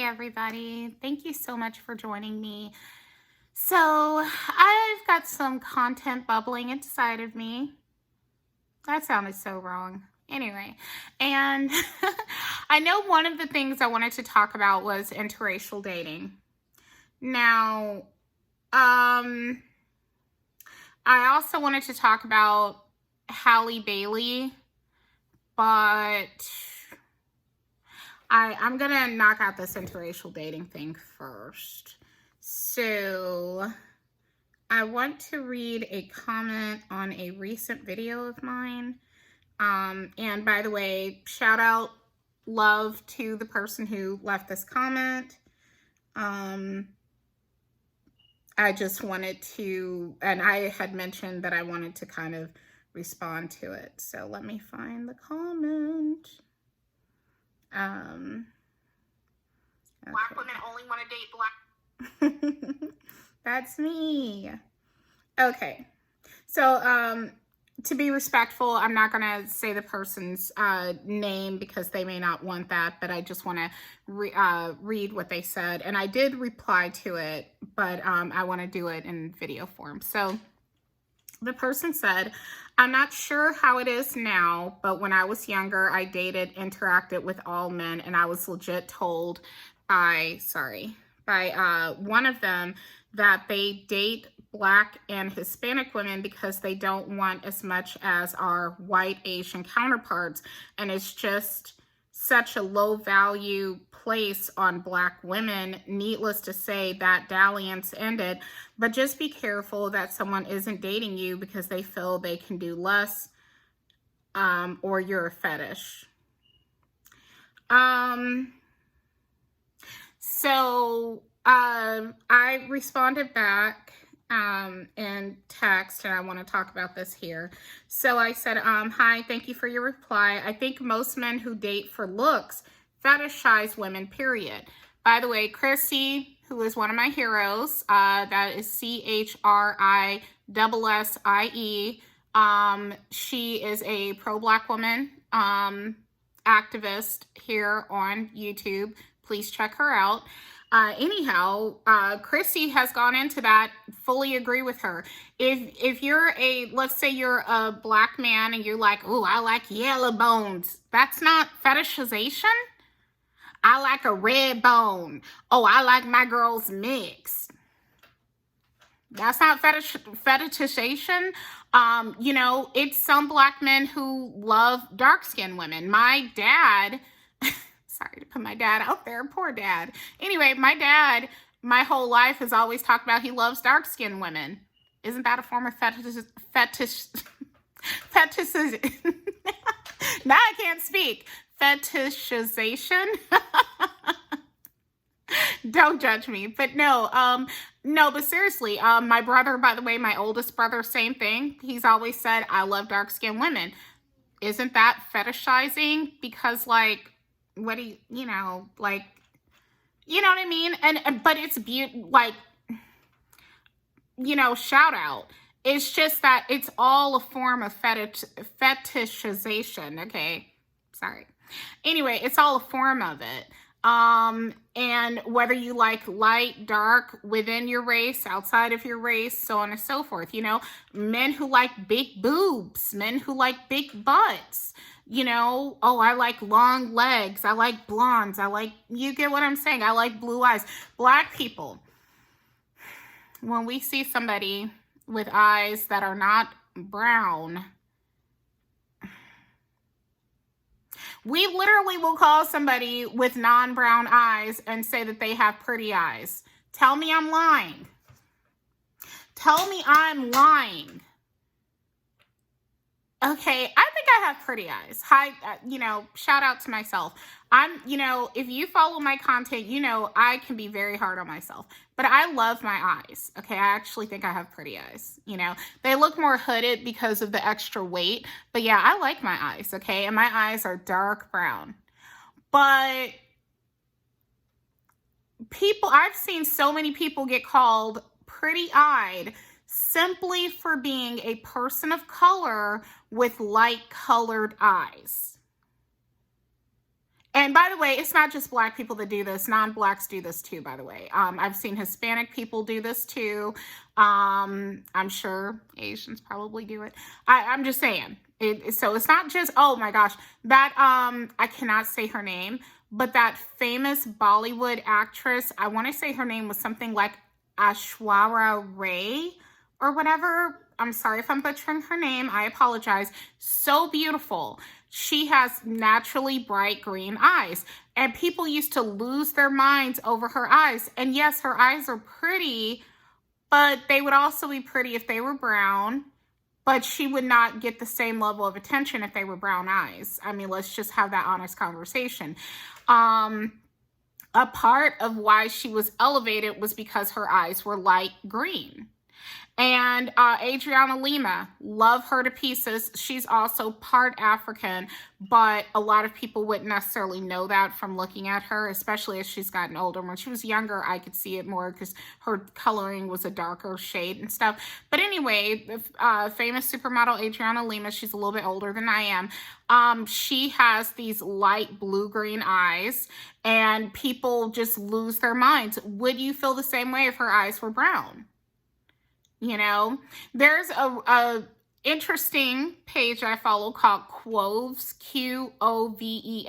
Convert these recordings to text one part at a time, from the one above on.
everybody. Thank you so much for joining me. So, I've got some content bubbling inside of me. That sounded so wrong. Anyway, and I know one of the things I wanted to talk about was interracial dating. Now, I also wanted to talk about Halle Bailey, but I'm gonna knock out this interracial dating thing first. So I want to read a comment on a recent video of mine. And by the way, shout out, love to the person who left this comment. I just wanted to, and I had mentioned that I wanted to kind of respond to it. So let me find the comment. Okay. Black women only want to date black. That's me. Okay. So, to be respectful, I'm not going to say the person's name because they may not want that, but I just want to read what they said. And I did reply to it, but I want to do it in video form. So the person said, I'm not sure how it is now, but when I was younger, I dated, interacted with all men, and I was legit told by one of them that they date Black and Hispanic women because they don't want as much as our white Asian counterparts, and it's just such a low value place on Black women. Needless to say, that dalliance ended, but just be careful that someone isn't dating you because they feel they can do less, or you're a fetish. So I responded back in text, and I want to talk about this here. So I said, hi, thank you for your reply. I think most men who date for looks fetishize women, period. By the way, Chrissy, who is one of my heroes, that is CHRISSIE, she is a pro-Black woman activist here on YouTube. Please check her out. Anyhow, Chrissy has gone into that, fully agree with her. If you're let's say you're a Black man and you're like, oh, I like yellow bones. That's not fetishization. I like a red bone. Oh, I like my girls mixed. That's not fetishization. You know, it's some Black men who love dark-skinned women. My dad... Sorry to put my dad out there. Poor dad. Anyway, my dad, my whole life, has always talked about he loves dark-skinned women. Isn't that a form of fetishization? Now I can't speak. Fetishization? Don't judge me. But no, but seriously, my brother, by the way, my oldest brother, same thing. He's always said, I love dark-skinned women. Isn't that fetishizing? Because, like, what do you know, like, you know what I mean? But it's like, you know, shout out. It's just that it's all a form of fetishization. Okay. Sorry. Anyway, it's all a form of it. And whether you like light, dark, within your race, outside of your race, so on and so forth, you know, men who like big boobs, men who like big butts, you know, oh, I like long legs, I like blondes, you get what I'm saying? I like blue eyes. Black people, when we see somebody with eyes that are not brown, we literally will call somebody with non-brown eyes and say that they have pretty eyes. Tell me I'm lying. Tell me I'm lying. Okay, I think I have pretty eyes. Hi, you know, shout out to myself. You know, if you follow my content, you know I can be very hard on myself. But I love my eyes, okay? I actually think I have pretty eyes, you know? They look more hooded because of the extra weight. But yeah, I like my eyes, okay? And my eyes are dark brown. But I've seen so many people get called pretty-eyed simply for being a person of color with light-colored eyes. And by the way, it's not just black people that do this. Non-blacks do this too, by the way. I've seen Hispanic people do this too. I'm sure Asians probably do it. I'm just saying. So it's not just, oh my gosh, that, I cannot say her name, but that famous Bollywood actress, I want to say her name was something like Aishwarya Rai or whatever. I'm sorry if I'm butchering her name. I apologize. So beautiful. She has naturally bright green eyes, and people used to lose their minds over her eyes. And yes, her eyes are pretty, but they would also be pretty if they were brown, but she would not get the same level of attention if they were brown eyes. I mean, let's just have that honest conversation. A part of why she was elevated was because her eyes were light green. And Adriana Lima, love her to pieces. She's also part African, but a lot of people wouldn't necessarily know that from looking at her, especially as she's gotten older. When she was younger, I could see it more because her coloring was a darker shade and stuff. But anyway, the famous supermodel Adriana Lima, she's a little bit older than I am. She has these light blue-green eyes, and people just lose their minds. Would you feel the same way if her eyes were brown? You know, there's a interesting page I follow called Quoves, Qoves.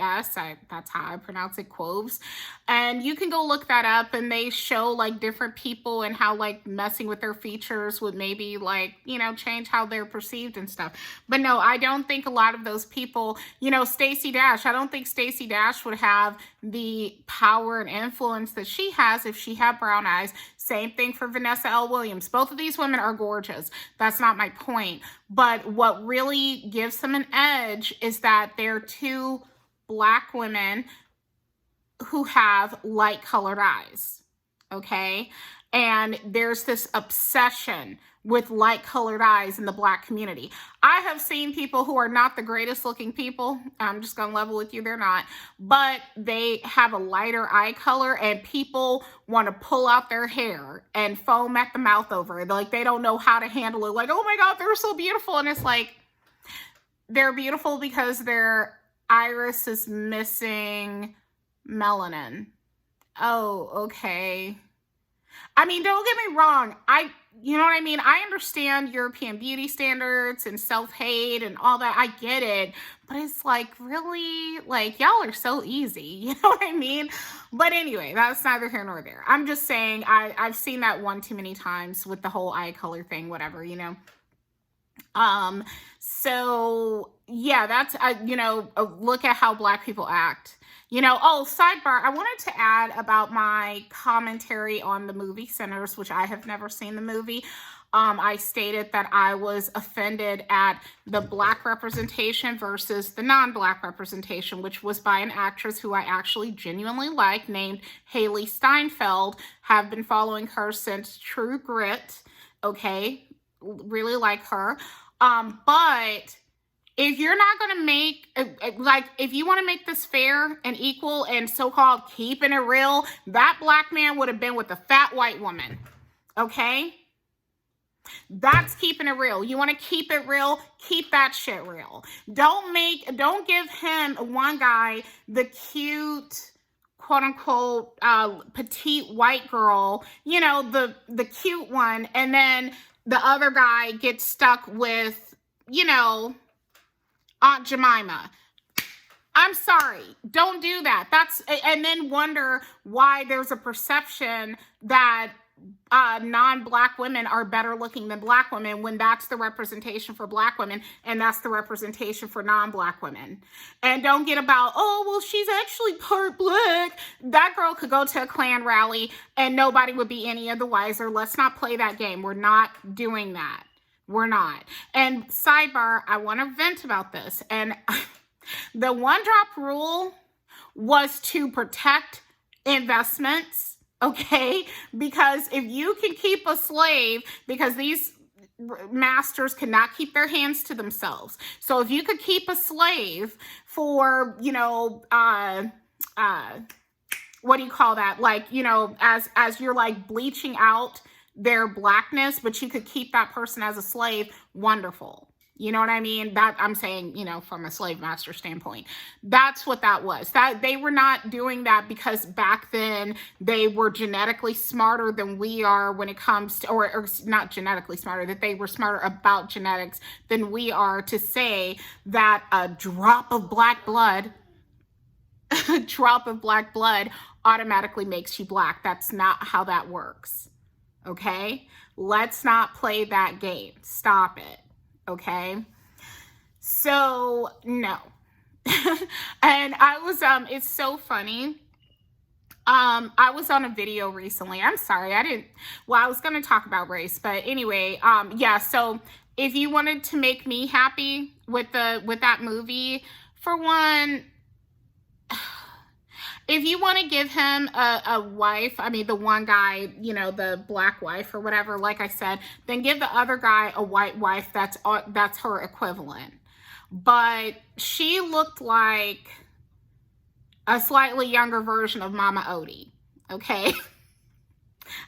That's how I pronounce it, Quoves. And you can go look that up, and they show like different people and how like messing with their features would maybe like, you know, change how they're perceived and stuff. But no, I don't think a lot of those people, you know, Stacey Dash, I don't think Stacey Dash would have the power and influence that she has if she had brown eyes. Same thing for Vanessa L. Williams. Both of these women are gorgeous. That's not my point. But what really gives them an edge is that they're two black women who have light colored eyes. Okay? And there's this obsession with light colored eyes in the black community. I have seen people who are not the greatest looking people. I'm just going to level with you. They're not. But they have a lighter eye color, and people want to pull out their hair and foam at the mouth over it. Like they don't know how to handle it. Like, oh my God, they're so beautiful. And it's like, they're beautiful because their iris is missing melanin. Oh, okay. I mean, don't get me wrong. You know what I mean? I understand European beauty standards and self-hate and all that. I get it. But it's like, really? Like, y'all are so easy. You know what I mean? But anyway, that's neither here nor there. I'm just saying I've seen that one too many times with the whole eye color thing, whatever, you know? So yeah, that's, you know, look at how black people act. You know, oh, sidebar, I wanted to add about my commentary on the movie Sinners, which I have never seen the movie. I stated that I was offended at the black representation versus the non-black representation, which was by an actress who I actually genuinely like, named Haley Steinfeld. Have been following her since True Grit. Okay, really like her. But if you're not going to make, like, if you want to make this fair and equal and so-called keeping it real, that black man would have been with a fat white woman. Okay? That's keeping it real. You want to keep it real? Keep that shit real. Don't give him, one guy, the cute, quote unquote, petite white girl, you know, the cute one, and then the other guy gets stuck with, you know, Aunt Jemima. I'm sorry. Don't do that. And then wonder why there's a perception that non-black women are better looking than black women, when that's the representation for black women and that's the representation for non-black women. And don't get about, oh, well, she's actually part black. That girl could go to a Klan rally and nobody would be any of the wiser. Let's not play that game. We're not doing that. We're not. And sidebar, I want to vent about this. And the one drop rule was to protect investments, okay? Because if you can keep a slave, because these masters cannot keep their hands to themselves. So if you could keep a slave for, you know, what do you call that? Like, you know, as you're like bleaching out their blackness, but you could keep that person as a slave, wonderful. You know what I mean? That I'm saying, from a slave master standpoint. That's what that was. That they were not doing that because back then they were genetically smarter than we are when it comes to, or not genetically smarter, that they were smarter about genetics than we are to say that a drop of black blood, a drop of black blood automatically makes you black. That's not how that works. Okay? Let's not play that game. Stop it. Okay? So, no. And I was, it's so funny. I was on a video recently. I'm sorry, I was going to talk about race, but anyway, yeah, so if you wanted to make me happy with that movie, for one, if you want to give him a wife, I mean, the one guy, the black wife or whatever, like I said, then give the other guy a white wife that's her equivalent. But she looked like a slightly younger version of Mama Odie, okay?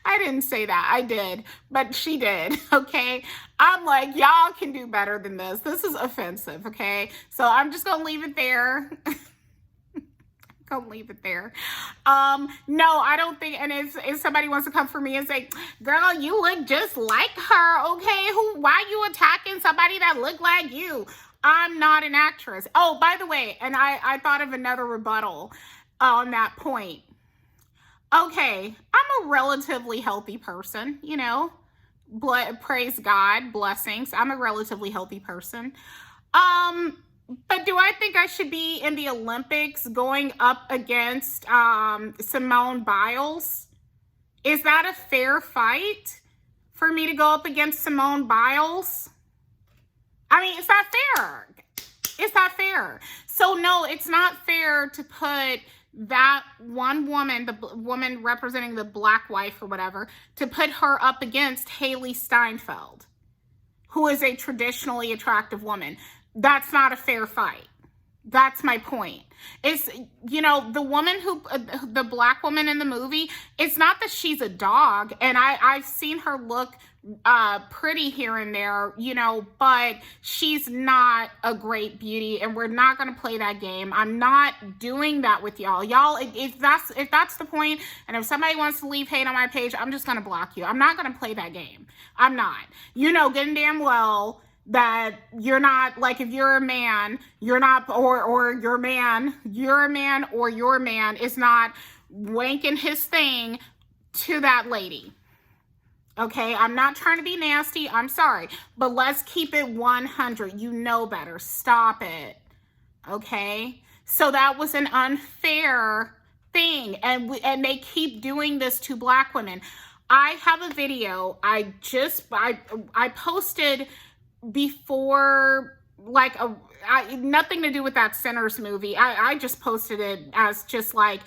I didn't say that. I did, but she did, okay? I'm like, y'all can do better than this. This is offensive, okay? So I'm just going to leave it there. Go leave it there. No, I don't think, and if somebody wants to come for me and say, girl, you look just like her, okay? Why you attacking somebody that look like you? I'm not an actress. Oh, by the way, and I thought of another rebuttal on that point. Okay, I'm a relatively healthy person, praise God, blessings. I'm a relatively healthy person. But do I think I should be in the Olympics going up against Simone Biles? Is that a fair fight for me to go up against Simone Biles? I mean, it's not fair. It's not fair. So no, it's not fair to put that one woman, the woman representing the black wife or whatever, to put her up against Haley Steinfeld, who is a traditionally attractive woman. That's not a fair fight. That's my point. It's, the woman the black woman in the movie, it's not that she's a dog. And I've seen her look pretty here and there, but she's not a great beauty, and we're not going to play that game. I'm not doing that with y'all. Y'all, if that's the point, and if somebody wants to leave hate on my page, I'm just going to block you. I'm not going to play that game. I'm not. Good and damn well that you're not, like, if you're a man, you're not, or your man, you're a man, or your man is not wanking his thing to that lady. Okay, I'm not trying to be nasty. I'm sorry, but let's keep it 100. You know better. Stop it. Okay, so that was an unfair thing, and they keep doing this to black women. I have a video. I posted before, like, nothing to do with that Sinners movie. I just posted it as just like,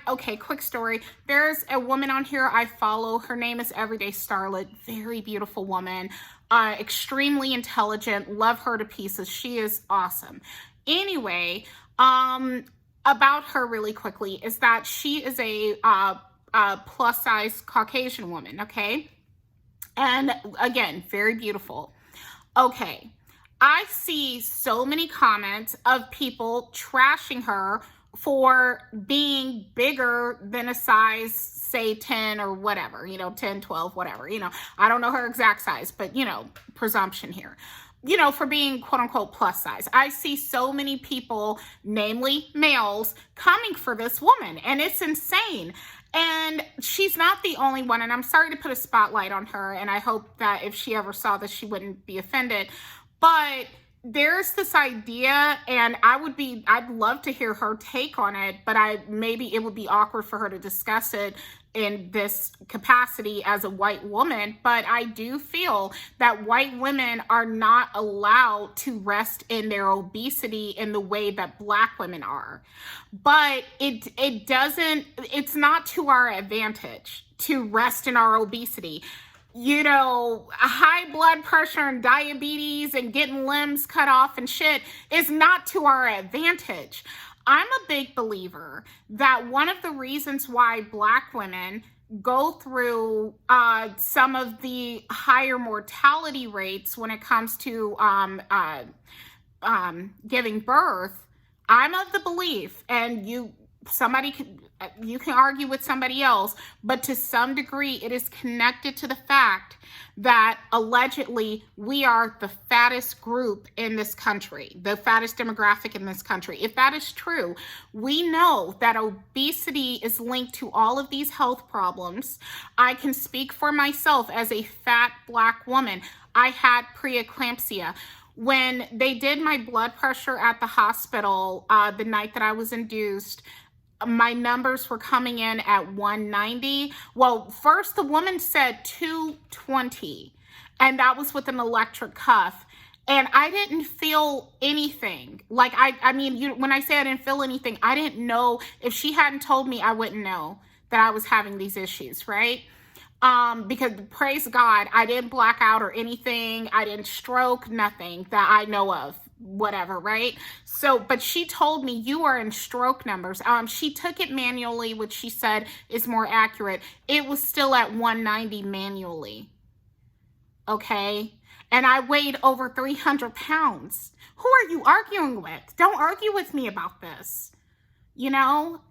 okay, quick story. There's a woman on here I follow. Her name is Everyday Starlet. Very beautiful woman. Extremely intelligent. Love her to pieces. She is awesome. Anyway, about her really quickly is that she is a plus size Caucasian woman, okay? And again, very beautiful. Okay, I see so many comments of people trashing her for being bigger than a size, say 10 or whatever, 10, 12, whatever, I don't know her exact size, but, presumption here, for being quote unquote plus size. I see so many people, namely males, coming for this woman, and it's insane. And she's not the only one, and I'm sorry to put a spotlight on her, and I hope that if she ever saw this, she wouldn't be offended. But there's this idea, and I'd love to hear her take on it, but maybe it would be awkward for her to discuss it in this capacity as a white woman. But I do feel that white women are not allowed to rest in their obesity in the way that black women are. But it's not to our advantage to rest in our obesity. High blood pressure and diabetes and getting limbs cut off and shit is not to our advantage. I'm a big believer that one of the reasons why black women go through some of the higher mortality rates when it comes to giving birth, I'm of the belief, and you can argue with somebody else, but to some degree it is connected to the fact that allegedly we are the fattest group in this country, the fattest demographic in this country. If that is true, we know that obesity is linked to all of these health problems. I can speak for myself as a fat Black woman. I had preeclampsia. When they did my blood pressure at the hospital the night that I was induced, my numbers were coming in at 190. Well, first the woman said 220, and that was with an electric cuff. And I didn't feel anything. Like, I mean, when I say I didn't feel anything, I didn't know. If she hadn't told me, I wouldn't know that I was having these issues, right? Because praise God, I didn't black out or anything. I didn't stroke, nothing that I know of, whatever, right? So, but she told me you are in stroke numbers. She took it manually, which she said is more accurate. It was still at 190 manually. Okay. And I weighed over 300 pounds. Who are you arguing with? Don't argue with me about this.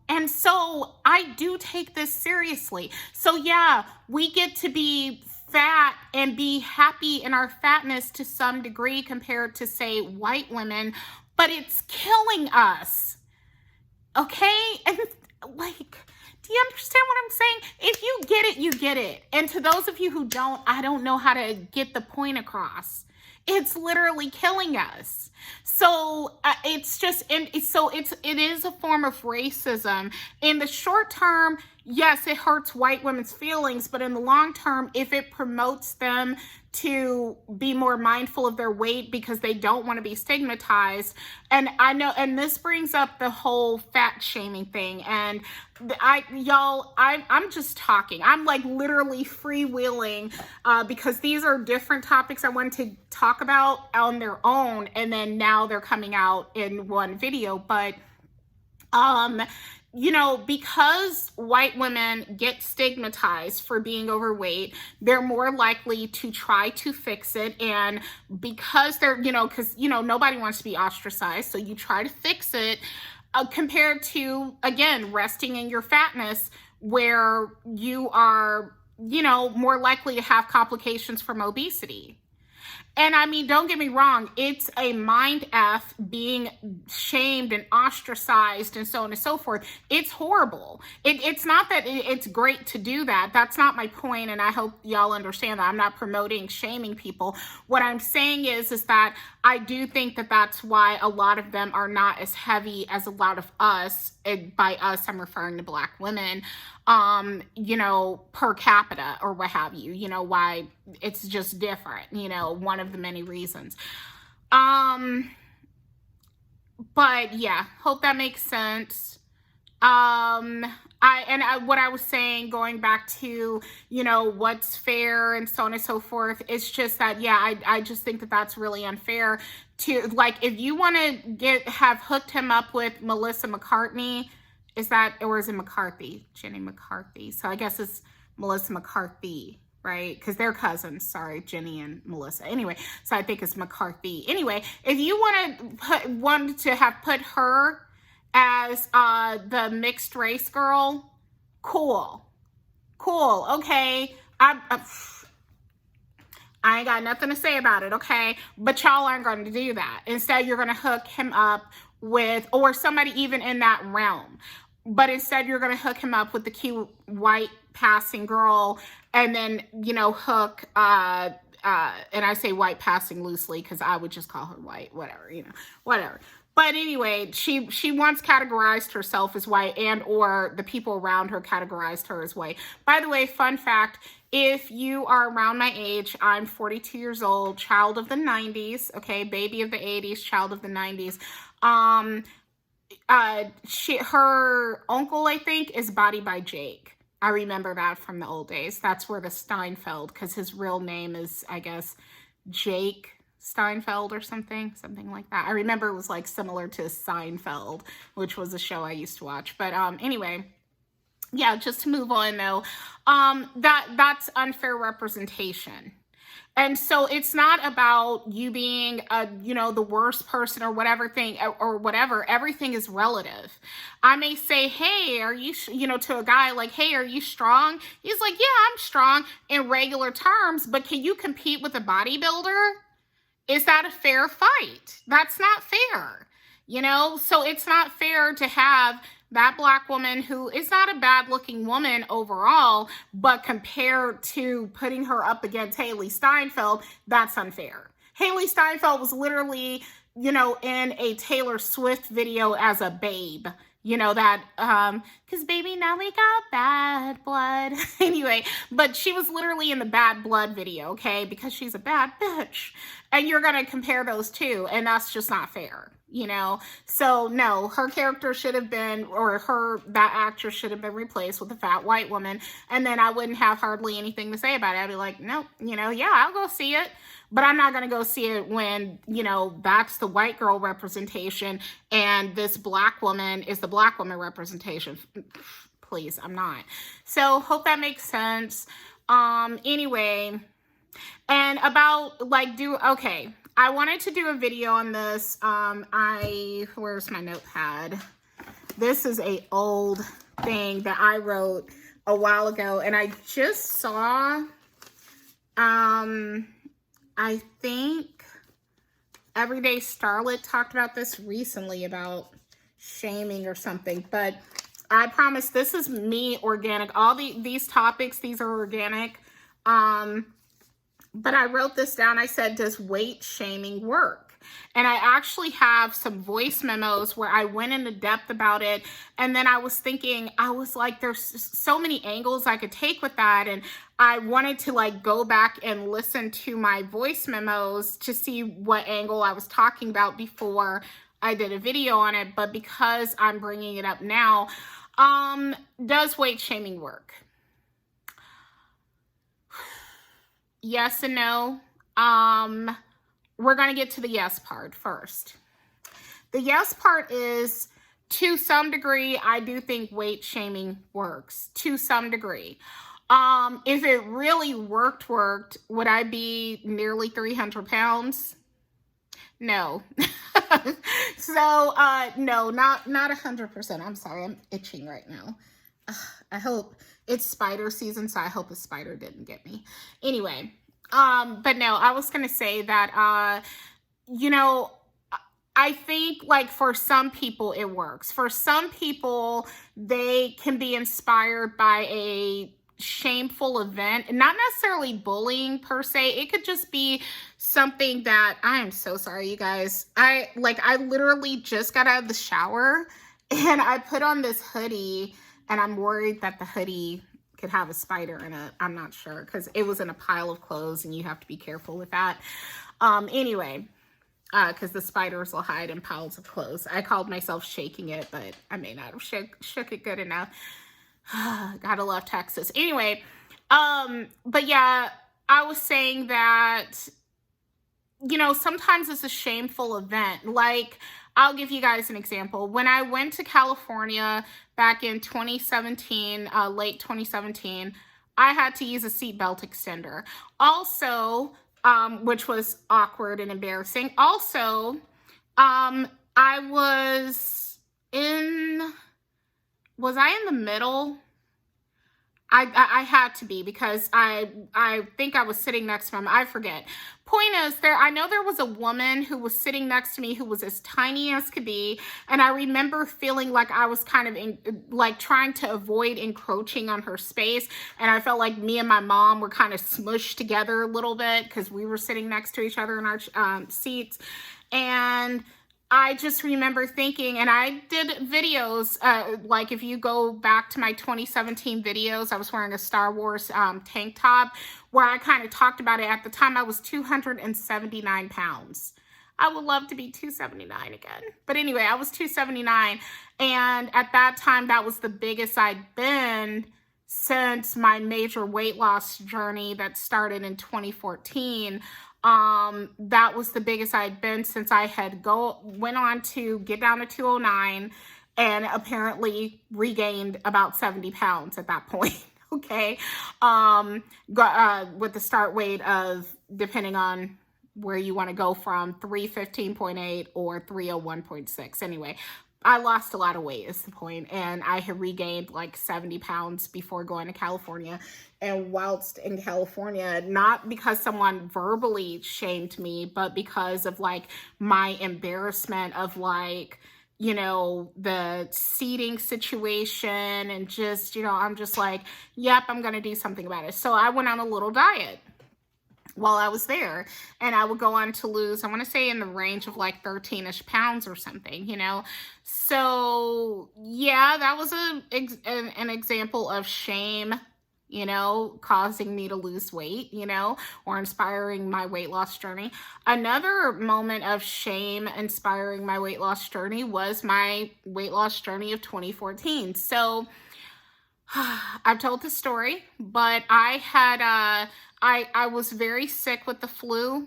And so I do take this seriously. So yeah, we get to be fat and be happy in our fatness to some degree compared to, say, white women, but it's killing us. Okay? And like, do you understand what I'm saying? If you get it, you get it. And to those of you who don't, I don't know how to get the point across. It's literally killing us. So it's just, and so it is a form of racism. In the short term, yes, it hurts white women's feelings, but in the long term, if it promotes them to be more mindful of their weight because they don't want to be stigmatized. And I know, and this brings up the whole fat shaming thing. And I'm just talking. I'm like literally freewheeling because these are different topics I wanted to talk about on their own. And then now they're coming out in one video. But because white women get stigmatized for being overweight, they're more likely to try to fix it. And because they're, because, nobody wants to be ostracized. So you try to fix it compared to, again, resting in your fatness where you are, more likely to have complications from obesity. And I mean, don't get me wrong, it's a mind F being shamed and ostracized and so on and so forth. It's horrible. It's not that it's great to do that. That's not my point, and I hope y'all understand that. I'm not promoting shaming people. What I'm saying is that I do think that that's why a lot of them are not as heavy as a lot of us. And by us, I'm referring to Black women, per capita or what have you, why it's just different, one of the many reasons. But yeah, hope that makes sense. What I was saying, going back to, what's fair and so on and so forth, it's just that, yeah, I just think that that's really unfair to, like, if you want to have hooked him up with Melissa McCartney, or is it McCarthy? Jenny McCarthy. So I guess it's Melissa McCarthy, right? Because they're cousins. Sorry, Jenny and Melissa. Anyway, so I think it's McCarthy. Anyway, if you wanted to have put her as the mixed race girl, cool. Okay, I ain't got nothing to say about it. Okay, but y'all aren't going to do that. Instead, you're going to hook him up with, or somebody even in that realm. But instead, you're going to hook him up with the cute white passing girl, and then, hook, and I say white passing loosely because I would just call her white, whatever. But anyway, she once categorized herself as white, and or the people around her categorized her as white. By the way, fun fact, if you are around my age, I'm 42 years old, child of the 90s, okay, baby of the 80s, child of the 90s. Her uncle, I think, is Body by Jake. I remember that from the old days. That's where the Steinfeld, because his real name is, I guess, Jake Steinfeld or something like that. I remember it was like similar to Seinfeld, which was a show I used to watch. But anyway, Yeah, just to move on though, that's unfair representation. And so it's not about you being the worst person or whatever thing or whatever. Everything is relative. I may say, hey, are you, to a guy like, hey, are you strong? He's like, yeah, I'm strong in regular terms, but can you compete with a bodybuilder? Is that a fair fight? That's not fair. So it's not fair to have that black woman who is not a bad looking woman overall, but compared to putting her up against Haley Steinfeld, that's unfair. Haley Steinfeld was literally, in a Taylor Swift video as a babe. Because baby, now we got bad blood. Anyway, but she was literally in the bad blood video, okay? Because she's a bad bitch. And you're going to compare those two, and that's just not fair. So no, her character should have been, or that actress should have been replaced with a fat white woman, and then I wouldn't have hardly anything to say about it. I'd be like, nope, yeah, I'll go see it, but I'm not going to go see it when, that's the white girl representation and this black woman is the black woman representation. Please, I'm not. So hope that makes sense. Anyway, and about okay. I wanted to do a video on this. Where's my notepad? This is a old thing that I wrote a while ago, and I just saw, I think Everyday Starlet talked about this recently about shaming or something, but I promise this is me organic. All these topics, these are organic. But I wrote this down. I said, does weight shaming work? And I actually have some voice memos where I went into depth about it. And then I was thinking, I was like, there's so many angles I could take with that. And I wanted to go back and listen to my voice memos to see what angle I was talking about before I did a video on it. But because I'm bringing it up now, does weight shaming work? Yes and no. We're going to get to the yes part first. The yes part is, to some degree, I do think weight shaming works. To some degree. If it really worked, would I be nearly 300 pounds? No. So, no, not 100%. I'm sorry. I'm itching right now. I hope it's spider season, so I hope a spider didn't get me. Anyway, but no, I was going to say that, I think for some people it works. For some people, they can be inspired by a shameful event, not necessarily bullying per se. It could just be something that, I am so sorry, you guys. I literally just got out of the shower and I put on this hoodie, and I'm worried that the hoodie could have a spider in it. I'm not sure because it was in a pile of clothes and you have to be careful with that. Anyway, because the spiders will hide in piles of clothes. I called myself shaking it, but I may not have shook it good enough. Gotta love Texas. Anyway, but yeah, I was saying that, sometimes it's a shameful event. I'll give you guys an example. When I went to California back in 2017, late 2017, I had to use a seatbelt extender. Also, which was awkward and embarrassing. Also, I was I in the middle? I had to be, because I think I was sitting next to him. I forget. Point is, I know there was a woman who was sitting next to me who was as tiny as could be, and I remember feeling like I was kind of trying to avoid encroaching on her space, and I felt like me and my mom were kind of smushed together a little bit because we were sitting next to each other in our seats. And I just remember thinking, and I did videos, if you go back to my 2017 videos, I was wearing a Star Wars tank top, where I kind of talked about it. At the time, I was 279 pounds. I would love to be 279 again. But anyway, I was 279. And at that time, that was the biggest I'd been since my major weight loss journey that started in 2014. That was the biggest I'd been since I had went on to get down to 209. and apparently regained about 70 pounds at that point. Okay. With the start weight of, depending on where you want to go from, 315.8 or 301.6. Anyway, I lost a lot of weight is the point, and I had regained like 70 pounds before going to California. And whilst in California, not because someone verbally shamed me, but because of like my embarrassment of like, you know, the seating situation, and just, you know, I'm just like, yep, I'm going to do something about it. So I went on a little diet while I was there, and I would go on to lose, I want to say in the range of like 13-ish pounds or something, you know. So yeah, that was an example of shame, you know, causing me to lose weight, you know, or inspiring my weight loss journey. Another moment of shame inspiring my weight loss journey was my weight loss journey of 2014. So I've told the story, but I had I was very sick with the flu,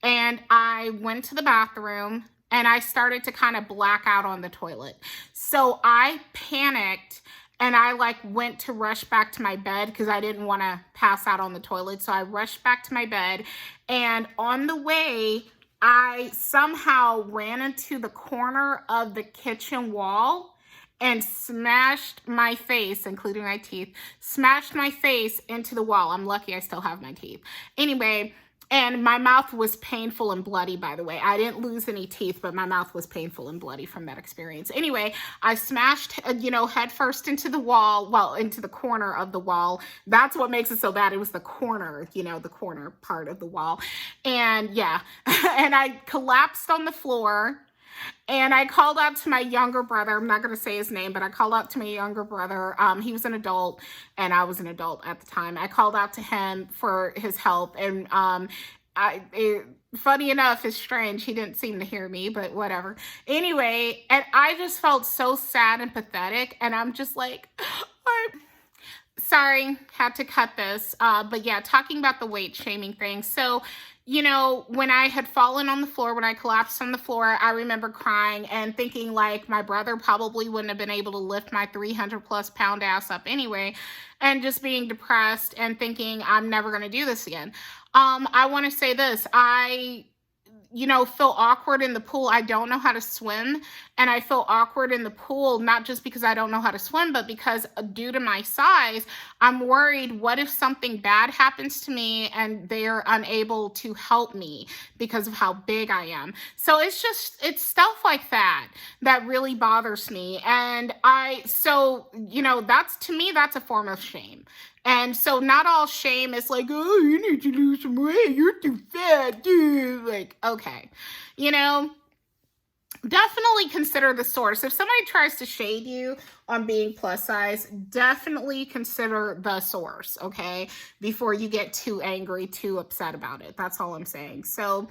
and I went to the bathroom and I started to kind of black out on the toilet. So I panicked and I like went to rush back to my bed because I didn't want to pass out on the toilet. So I rushed back to my bed, and on the way, I somehow ran into the corner of the kitchen wall and smashed my face, including my teeth, smashed my face into the wall. I'm lucky I still have my teeth. Anyway, and my mouth was painful and bloody, by the way. I didn't lose any teeth, but my mouth was painful and bloody from that experience. Anyway, I smashed, you know, head first into the wall, well, into the corner of the wall. That's what makes it so bad. It was the corner, you know, the corner part of the wall. And yeah, and I collapsed on the floor. And I called out to my younger brother. I'm not going to say his name, but I called out to my younger brother. He was an adult, and I was an adult at the time. I called out to him for his help. And funny enough, it's strange, he didn't seem to hear me, but whatever. Anyway, and I just felt so sad and pathetic. And I'm just like, sorry, had to cut this. But yeah, talking about the weight shaming thing. So, you know, when I had fallen on the floor, when I collapsed on the floor, I remember crying and thinking like my brother probably wouldn't have been able to lift my 300+ pound ass up anyway, and just being depressed and thinking I'm never going to do this again. I want to say this. You know, feel awkward in the pool. I don't know how to swim, and I feel awkward in the pool, not just because I don't know how to swim, but because due to my size, I'm worried, what if something bad happens to me and they're unable to help me because of how big I am? So it's stuff like that that really bothers me. And you know, to me, that's a form of shame. And so not all shame is like, oh, you need to lose some weight, you're too fat, dude. Like, okay, you know, definitely consider the source. If somebody tries to shade you on being plus size, definitely consider the source, okay, before you get too angry, too upset about it. That's all I'm saying. So,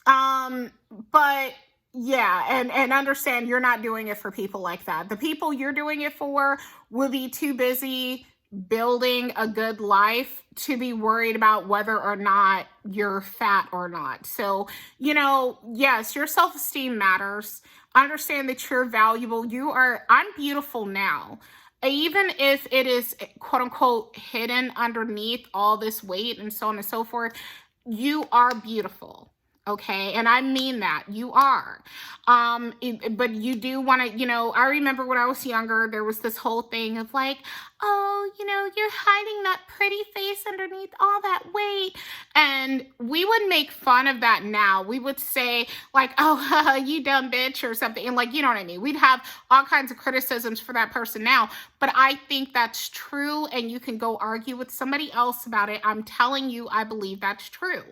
but yeah, and understand you're not doing it for people like that. The people you're doing it for will be too busy building a good life to be worried about whether or not you're fat or not. So, you know, yes, your self-esteem matters. Understand that you're valuable. I'm beautiful now. Even if it is quote unquote hidden underneath all this weight and so on and so forth, you are beautiful. Okay. And I mean that you are. But you do want to, you know, I remember when I was younger, there was this whole thing of like, oh, you know, you're hiding that pretty face underneath all that weight. And we would make fun of that now. We would say like, oh, you dumb bitch or something. And like, you know what I mean? We'd have all kinds of criticisms for that person now. But I think that's true. And you can go argue with somebody else about it. I'm telling you, I believe that's true.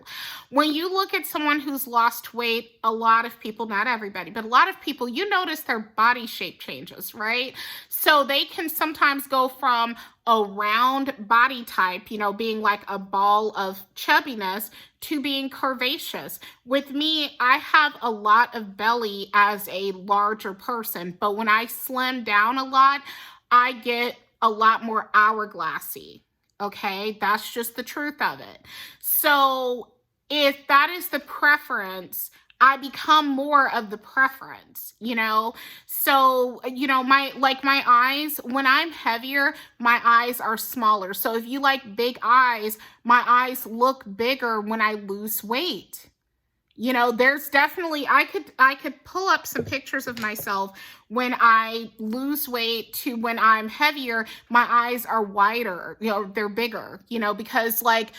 When you look at someone who's lost weight, a lot of people, not everybody, but a lot of people, you notice their body shape changes, right? So they can sometimes go from a round body type, you know, being like a ball of chubbiness, to being curvaceous. With me, I have a lot of belly as a larger person, but when I slim down a lot, I get a lot more hourglassy. Okay, that's just the truth of it. So if that is the preference, I become more of the preference, you know? So, you know, my eyes, when I'm heavier, my eyes are smaller. So if you like big eyes, my eyes look bigger when I lose weight. You know, there's definitely, I could pull up some pictures of myself when I lose weight to when I'm heavier. My eyes are wider, you know, they're bigger, you know, because like,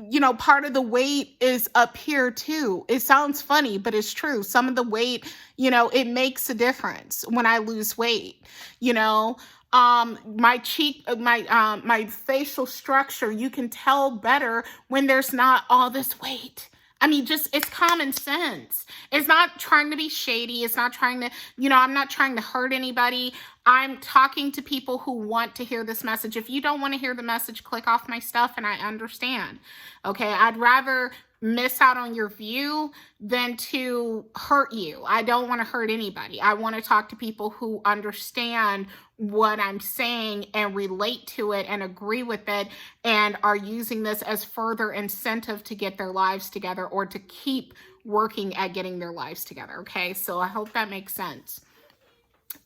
you know, part of the weight is up here too. It sounds funny, but it's true. Some of the weight, you know, it makes a difference when I lose weight, you know. My cheek, my facial structure, you can tell better when there's not all this weight. I mean, just, it's common sense. It's not trying to be shady. It's not trying to, you know, I'm not trying to hurt anybody. I'm talking to people who want to hear this message. If you don't want to hear the message, click off my stuff and I understand. Okay, I'd rather miss out on your view than to hurt you. I don't want to hurt anybody. I want to talk to people who understand what I'm saying and relate to it and agree with it and are using this as further incentive to get their lives together or to keep working at getting their lives together. Okay, so I hope that makes sense.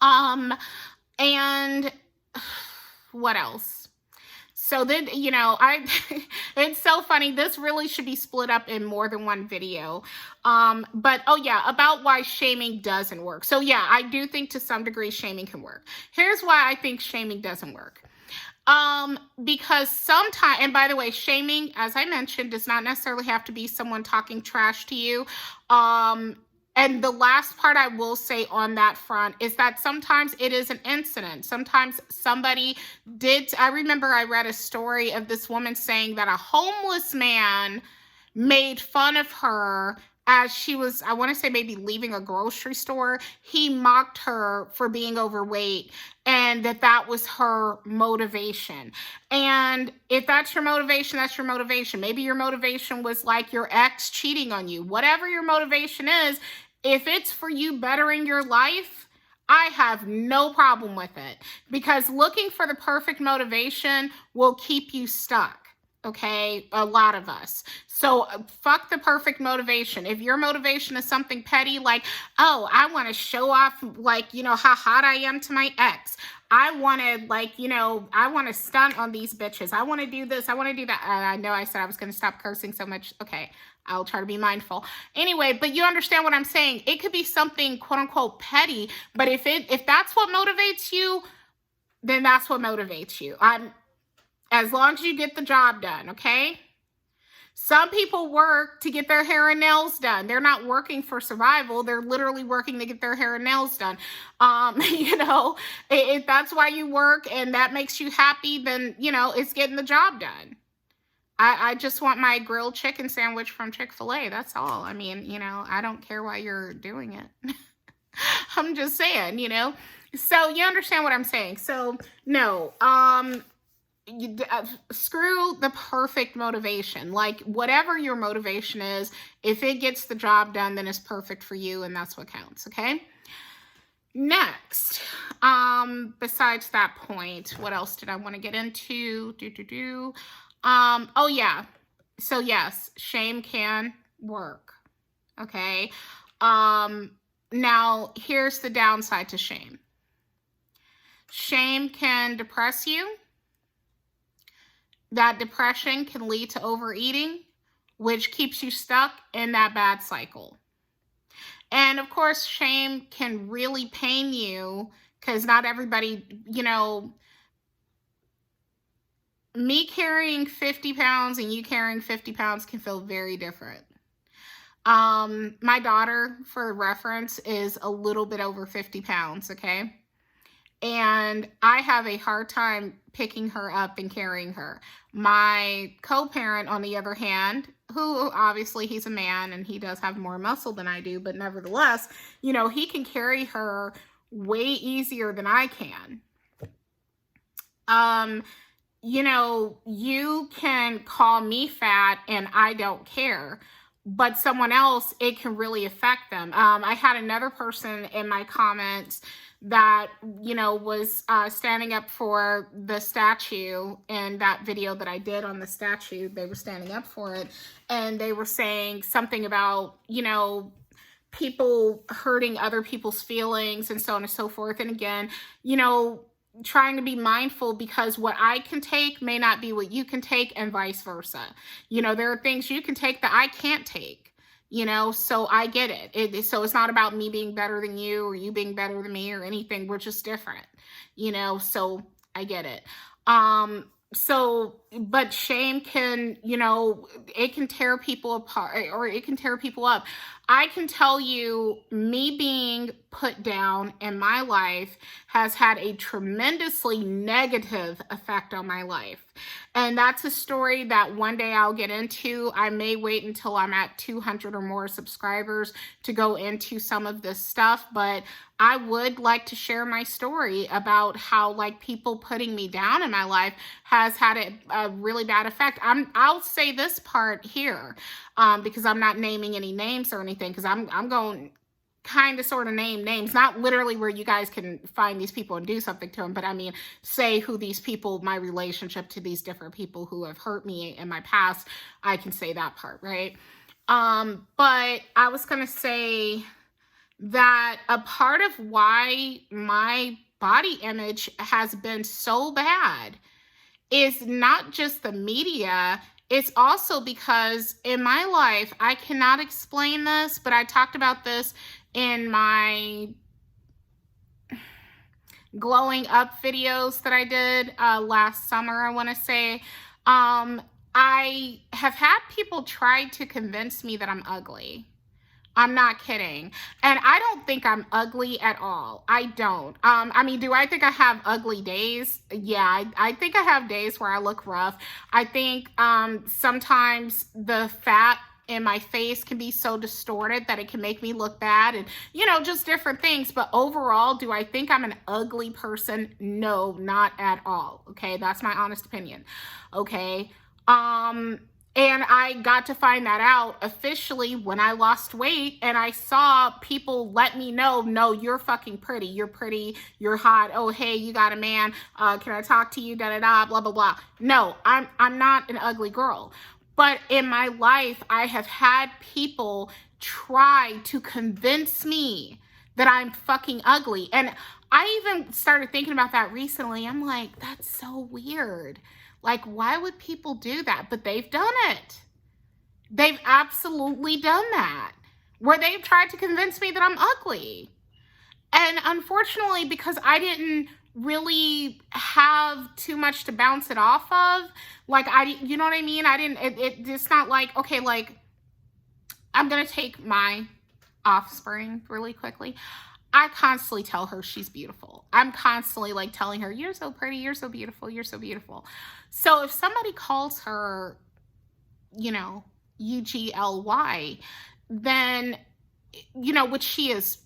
And what else? So then, you know, it's so funny. This really should be split up in more than one video. But, oh yeah, about why shaming doesn't work. So yeah, I do think to some degree shaming can work. Here's why I think shaming doesn't work. Because sometimes, and by the way, shaming, as I mentioned, does not necessarily have to be someone talking trash to you. And the last part I will say on that front is that sometimes it is an incident. Sometimes somebody did. I remember I read a story of this woman saying that a homeless man made fun of her as she was, I want to say maybe leaving a grocery store. He mocked her for being overweight and that was her motivation. And if that's your motivation, that's your motivation. Maybe your motivation was like your ex cheating on you. Whatever your motivation is, if it's for you bettering your life, I have no problem with it, because looking for the perfect motivation will keep you stuck. Okay, a lot of us. So fuck the perfect motivation. If your motivation is something petty, like, oh, I want to show off, like, you know, how hot I am to my ex. I want to, like, you know, I want to stunt on these bitches. I want to do this. I want to do that. I know I said I was going to stop cursing so much. Okay, I'll try to be mindful. Anyway, but you understand what I'm saying. It could be something quote unquote petty, but if that's what motivates you, then that's what motivates you. As long as you get the job done, okay? Some people work to get their hair and nails done. They're not working for survival. They're literally working to get their hair and nails done. You know, if that's why you work and that makes you happy, then, you know, it's getting the job done. I just want my grilled chicken sandwich from Chick-fil-A. That's all. I mean, you know, I don't care why you're doing it. I'm just saying, you know. So you understand what I'm saying. So, no, screw the perfect motivation. Like, whatever your motivation is, if it gets the job done, then it's perfect for you, and that's what counts. Okay, next, besides that point, what else did I want to get into? Oh yeah, so yes, shame can work. Okay, now here's the downside to shame. Shame can depress you. That depression can lead to overeating, which keeps you stuck in that bad cycle. And of course, shame can really pain you, because not everybody, you know, me carrying 50 pounds and you carrying 50 pounds can feel very different. My daughter, for reference, is a little bit over 50 pounds, okay? And I have a hard time picking her up and carrying her. My co-parent, on the other hand, who obviously he's a man and he does have more muscle than I do, but nevertheless, you know, he can carry her way easier than I can. You know, you can call me fat and I don't care, but someone else, it can really affect them. I had another person in my comments that, you know, was standing up for the statue in that video that I did on the statue. They were standing up for it and they were saying something about, you know, people hurting other people's feelings and so on and so forth. And again, you know, trying to be mindful, because what I can take may not be what you can take, and vice versa. You know, there are things you can take that I can't take, you know, so I get it. So it's not about me being better than you or you being better than me or anything. We're just different, you know, so I get it. But shame can, you know, it can tear people apart, or it can tear people up. I can tell you, me being put down in my life has had a tremendously negative effect on my life. And that's a story that one day I'll get into. I may wait until I'm at 200 or more subscribers to go into some of this stuff, but I would like to share my story about how, like, people putting me down in my life has had a really bad effect. I'll say this part here, because I'm not naming any names or anything, because I'm going kind of sort of name names, not literally where you guys can find these people and do something to them, but I mean, say who these people, my relationship to these different people who have hurt me in my past. I can say that part, right? But I was going to say that a part of why my body image has been so bad is not just the media. It's also because in my life, I cannot explain this, but I talked about this in my glowing up videos that I did last summer, I want to say. I have had people try to convince me that I'm ugly. I'm not kidding. And I don't think I'm ugly at all. I don't. I mean, do I think I have ugly days? Yeah, I think I have days where I look rough. I think sometimes the fat in my face can be so distorted that it can make me look bad, and, you know, just different things. But overall, do I think I'm an ugly person? No, not at all. Okay, that's my honest opinion. Okay. And I got to find that out officially when I lost weight, and I saw people let me know, no, you're fucking pretty. You're pretty. You're hot. Oh, hey, you got a man. Can I talk to you? Da da da. Blah blah blah. No, I'm not an ugly girl. But in my life, I have had people try to convince me that I'm fucking ugly. And I even started thinking about that recently. I'm like, that's so weird. Like, why would people do that? But they've done it. They've absolutely done that, where they've tried to convince me that I'm ugly. And unfortunately, because I didn't really have too much to bounce it off of, like, you know what I mean? It's not like, okay, like, I'm going to take my offspring really quickly. I constantly tell her she's beautiful. I'm constantly like telling her, you're so pretty, you're so beautiful, you're so beautiful. So if somebody calls her, you know, UGLY, then, you know, which she is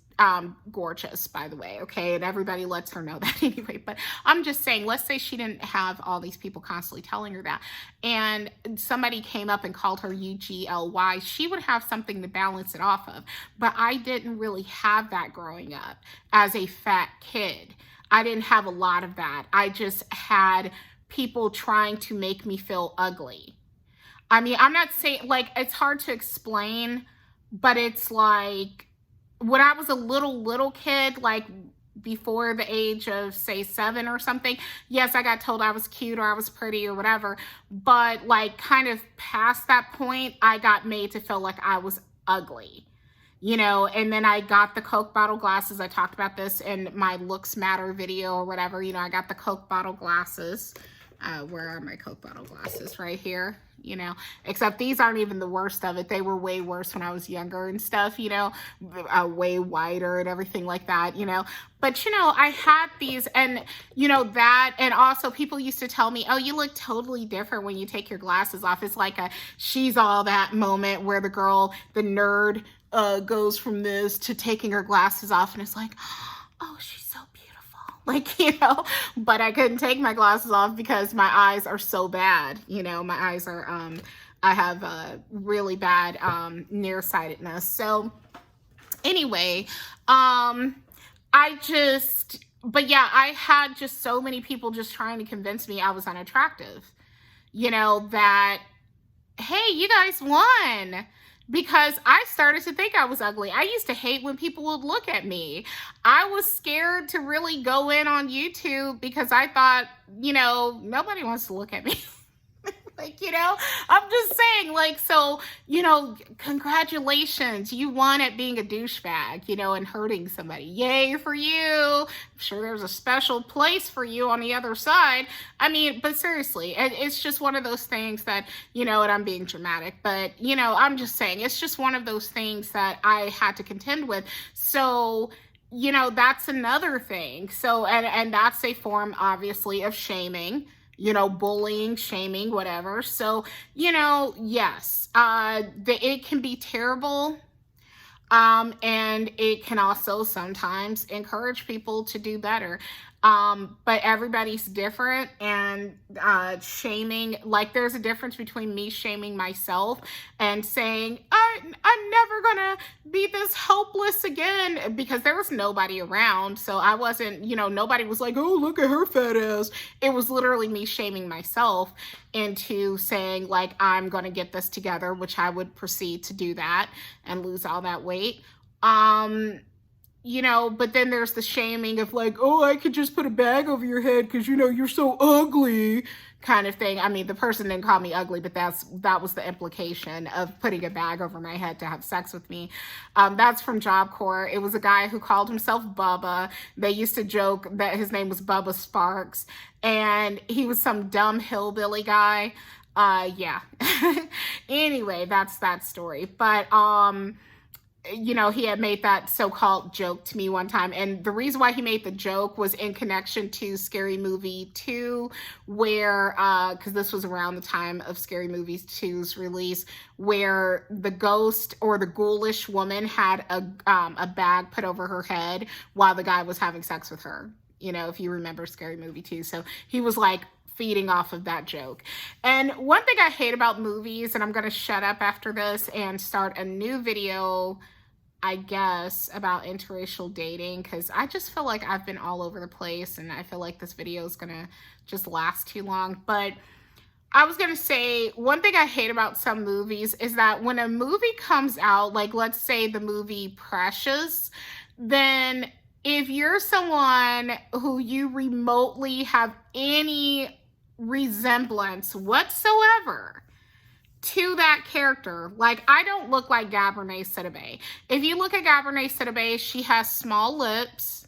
gorgeous, by the way, okay? And everybody lets her know that anyway. But I'm just saying, let's say she didn't have all these people constantly telling her that, and somebody came up and called her UGLY, she would have something to balance it off of. But I didn't really have that growing up as a fat kid. I didn't have a lot of that. I just had people trying to make me feel ugly. I mean, I'm not saying, like, it's hard to explain, but it's like, when I was a little kid, like before the age of, say, 7 or something, yes, I got told I was cute or I was pretty or whatever. But like kind of past that point, I got made to feel like I was ugly, you know. And then I got the Coke bottle glasses. I talked about this in my Looks Matter video or whatever. You know, I got the Coke bottle glasses. Where are my Coke bottle glasses? Right here, you know, except these aren't even the worst of it. They were way worse when I was younger and stuff, you know, way wider and everything like that, you know. But, you know, I had these, and, you know, that, and also people used to tell me, oh, you look totally different when you take your glasses off. It's like a She's All That moment where the girl, the nerd, goes from this to taking her glasses off, and it's like, oh, she's so beautiful. Like, you know, but I couldn't take my glasses off because my eyes are so bad. You know, my eyes are, I have really bad nearsightedness. So anyway, but yeah, I had just so many people just trying to convince me I was unattractive. You know, that, hey, you guys won. because I started to think I was ugly. I used to hate when people would look at me. I was scared to really go in on YouTube because I thought, nobody wants to look at me. Like, I'm just saying, like, so, congratulations, you won at being a douchebag, and hurting somebody. Yay for you. I'm sure there's a special place for you on the other side. I mean, but seriously, it's just one of those things that, and I'm being dramatic, but, I'm just saying, it's just one of those things that I had to contend with. So, that's another thing. So, and that's a form, obviously, of shaming, bullying, shaming, whatever. So, yes, it can be terrible. And it can also sometimes encourage people to do better. But everybody's different, and shaming, like there's a difference between me shaming myself and saying, I'm never gonna be this hopeless again, because there was nobody around. So I wasn't, nobody was like, oh, look at her fat ass. It was literally me shaming myself into saying, like, I'm gonna get this together, which I would proceed to do that and lose all that weight. But then there's the shaming of like, oh, I could just put a bag over your head because, you're so ugly kind of thing. I mean, the person didn't call me ugly, but that was the implication of putting a bag over my head to have sex with me. That's from Job Corps. It was a guy who called himself Bubba. They used to joke that his name was Bubba Sparks, and he was some dumb hillbilly guy. Yeah. Anyway, that's that story. But, he had made that so-called joke to me one time. And the reason why he made the joke was in connection to Scary Movie 2, where, because this was around the time of Scary Movie 2's release, where the ghost or the ghoulish woman had a bag put over her head while the guy was having sex with her. If you remember Scary Movie 2. So he was like feeding off of that joke. And one thing I hate about movies, and I'm going to shut up after this and start a new video, I guess, about interracial dating, because I just feel like I've been all over the place, and I feel like this video is going to just last too long. But I was going to say, one thing I hate about some movies is that when a movie comes out, like let's say the movie Precious, then if you're someone who you remotely have any resemblance whatsoever to that character, like I don't look like Cabernet Sidibe. If you look at Cabernet Sidibe, she has small lips.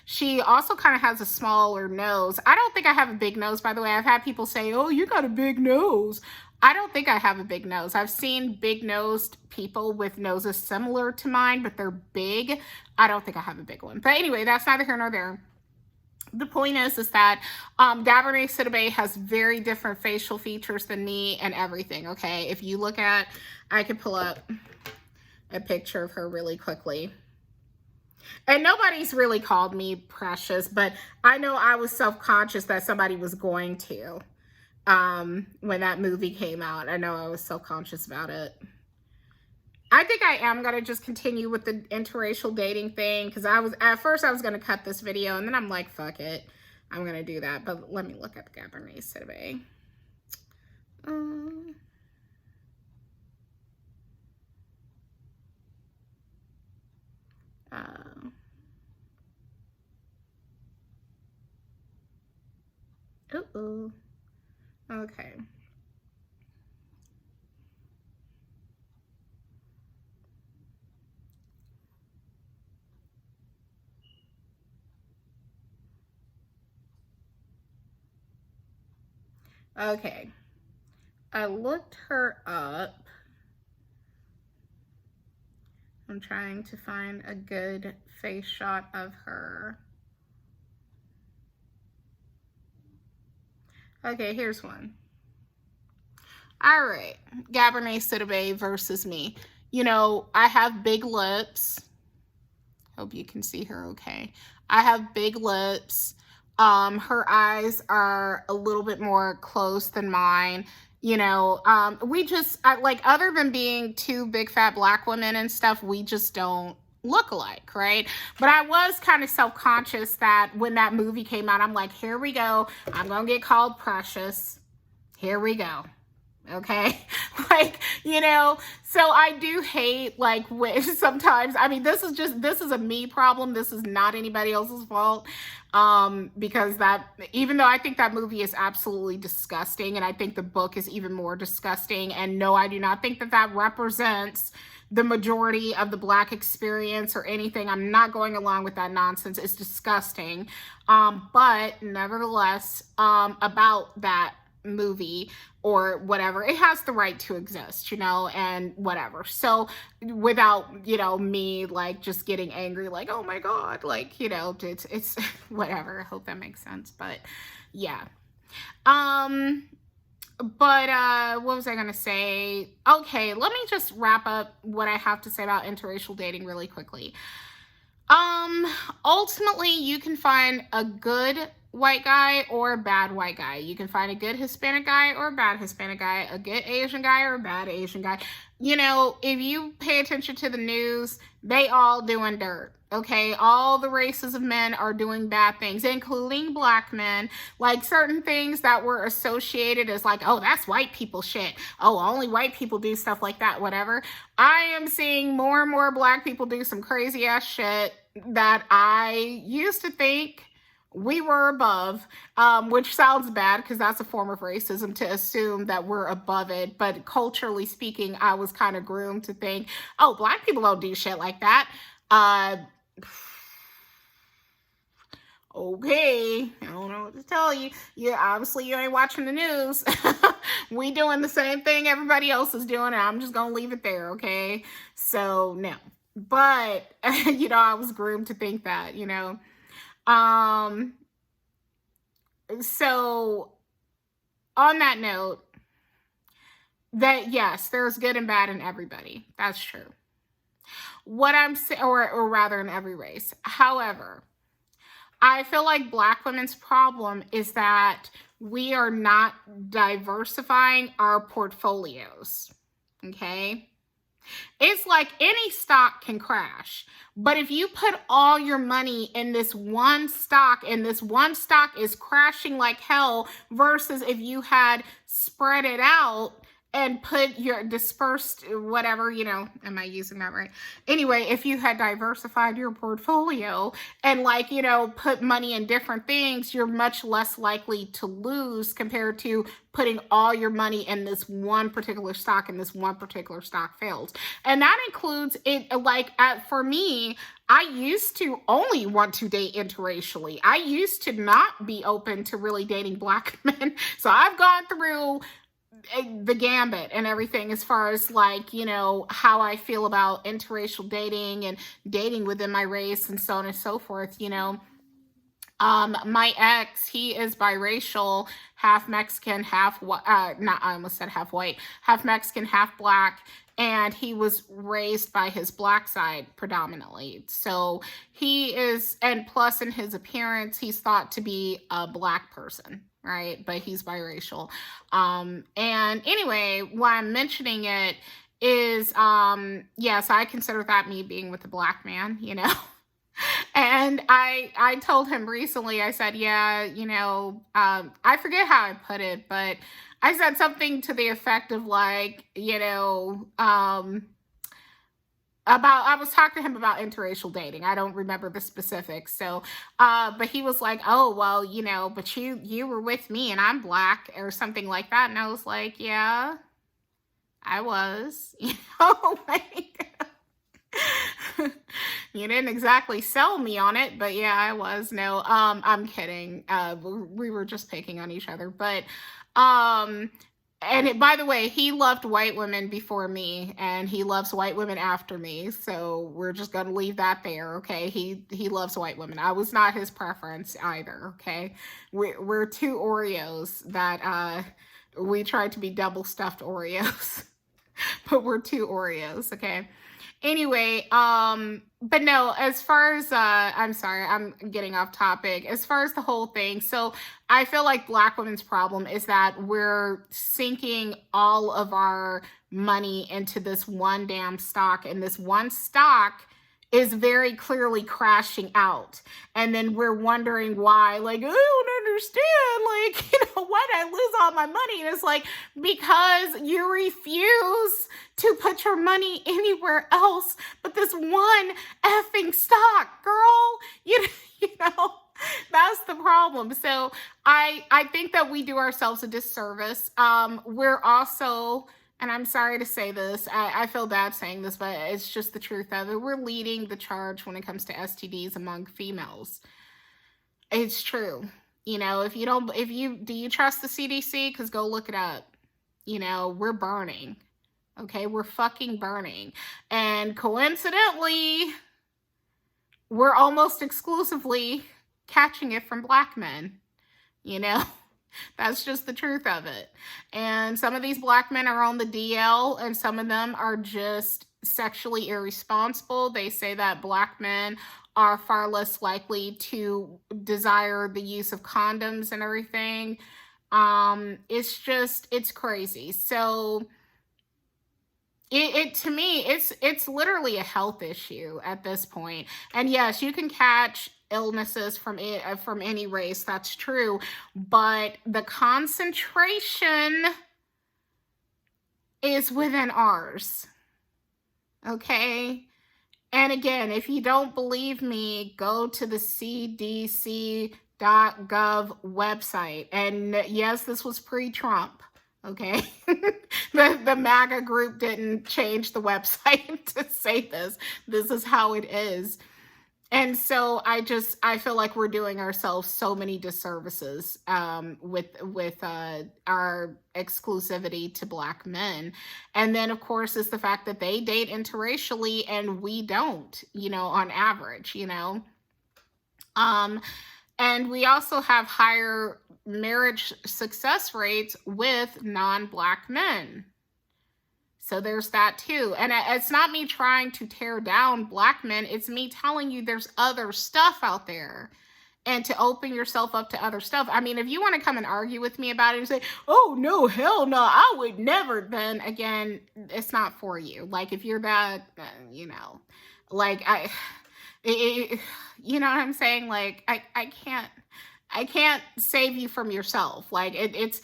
She also kind of has a smaller nose. I don't think I have a big nose, by the way. I've had people say, oh, you got a big nose. I don't think I have a big nose. I've seen big-nosed people with noses similar to mine, but they're big. I don't think I have a big one. But anyway, that's neither here nor there. The point is that Cabernet Sidibe has very different facial features than me and everything, okay? If you look at, I could pull up a picture of her really quickly. And nobody's really called me Precious, but I know I was self-conscious that somebody was going to. When that movie came out, I know I was self-conscious about it. I think I am going to just continue with the interracial dating thing, because at first I was going to cut this video, and then I'm like, fuck it. I'm going to do that. But let me look at Cabernet Sidibe. Okay. Okay. I looked her up. I'm trying to find a good face shot of her. Okay, here's one. All right, Cabernet Sidibe versus me. I have big lips. Hope you can see her okay. I have big lips. Her eyes are a little bit more closed than mine. We just, like, other than being two big fat black women and stuff, we just don't look alike, right? But I was kind of self-conscious that when that movie came out, I'm like, here we go. I'm going to get called Precious. Here we go. Okay. Like, so I do hate, like, sometimes, I mean, this is a me problem. This is not anybody else's fault. Because even though I think that movie is absolutely disgusting, and I think the book is even more disgusting, and no, I do not think that represents the majority of the Black experience or anything. I'm not going along with that nonsense. It's disgusting. But nevertheless, about that movie or whatever, it has the right to exist, and whatever. So without, me like just getting angry, like, oh my God, like, it's whatever. I hope that makes sense. But yeah. But what was I gonna say? Okay, let me just wrap up what I have to say about interracial dating really quickly. Ultimately, you can find a good white guy or a bad white guy. You can find a good Hispanic guy or a bad Hispanic guy, a good Asian guy or a bad Asian guy. If you pay attention to the news, they all doing dirt. Okay, all the races of men are doing bad things, including Black men. Like certain things that were associated as like, oh, that's white people shit. Oh, only white people do stuff like that, whatever. I am seeing more and more Black people do some crazy ass shit that I used to think we were above, which sounds bad because that's a form of racism to assume that we're above it. But culturally speaking, I was kind of groomed to think, oh, Black people don't do shit like that. Okay, I don't know what to tell you. Obviously you ain't watching the news. We doing the same thing everybody else is doing, and I'm just gonna leave it there, okay? So no. But I was groomed to think that, So on that note, that yes, there's good and bad in everybody. That's true. What I'm saying, or rather in every race. However, I feel like Black women's problem is that we are not diversifying our portfolios. Okay? It's like any stock can crash. But if you put all your money in this one stock and this one stock is crashing like hell versus if you had spread it out and put your dispersed whatever, am I using that right? Anyway, if you had diversified your portfolio and put money in different things, you're much less likely to lose compared to putting all your money in this one particular stock and this one particular stock fails. And that includes it, for me, I used to only want to date interracially. I used to not be open to really dating Black men. So I've gone through the gambit and everything as far as how I feel about interracial dating and dating within my race and so on and so forth. My ex, he is biracial, half Mexican, half I almost said half white, half Mexican, half Black, and he was raised by his Black side predominantly. So he is, and plus in his appearance, he's thought to be a Black person, right? But he's biracial. And anyway, why I'm mentioning it is, yes, I consider that me being with a Black man, And I told him recently, I said, yeah, I forget how I put it, but I said something to the effect of I was talking to him about interracial dating. I don't remember the specifics. So, but he was like, oh, well, but you were with me and I'm Black or something like that. And I was like, yeah, I was, you didn't exactly sell me on it, but yeah, I was. No, I'm kidding. We were just picking on each other, but, by the way, he loved white women before me, and he loves white women after me. So we're just gonna leave that there, okay? He loves white women. I was not his preference either, okay? We're two Oreos that we tried to be double stuffed Oreos, but we're two Oreos, okay? Anyway, but no, as far as, I'm sorry, I'm getting off topic. As far as the whole thing, so I feel like Black women's problem is that we're sinking all of our money into this one damn stock, and this one stock is very clearly crashing out. And then we're wondering why, like, I don't understand, like, why did I lose all my money? And it's like, because you refuse to put your money anywhere else but this one effing stock, girl. You know, that's the problem. So I think that we do ourselves a disservice. We're also, and I'm sorry to say this, I feel bad saying this, but it's just the truth of it. We're leading the charge when it comes to STDs among females. It's true. If do you trust the CDC? Because go look it up. We're burning. Okay, we're fucking burning. And coincidentally, we're almost exclusively catching it from Black men. That's just the truth of it. And some of these Black men are on the DL, and some of them are just sexually irresponsible. They say that Black men are far less likely to desire the use of condoms and everything. It's crazy. So to me, it's literally a health issue at this point. And yes, you can catch illnesses from any race. That's true, but the concentration is within ours. Okay. And again, if you don't believe me, go to the CDC.gov website. And yes, this was pre-Trump. Okay. The MAGA group didn't change the website to say this. This is how it is. And so I feel like we're doing ourselves so many disservices with our exclusivity to Black men. And then, of course, is the fact that they date interracially and we don't, on average, and we also have higher marriage success rates with non-Black men. So there's that too. And it's not me trying to tear down Black men. It's me telling you there's other stuff out there, and to open yourself up to other stuff. I mean, if you want to come and argue with me about it and say, oh, no, hell no, I would never, then again, it's not for you. Like, if you're that, like, you know what I'm saying? Like, I can't save you from yourself. Like it's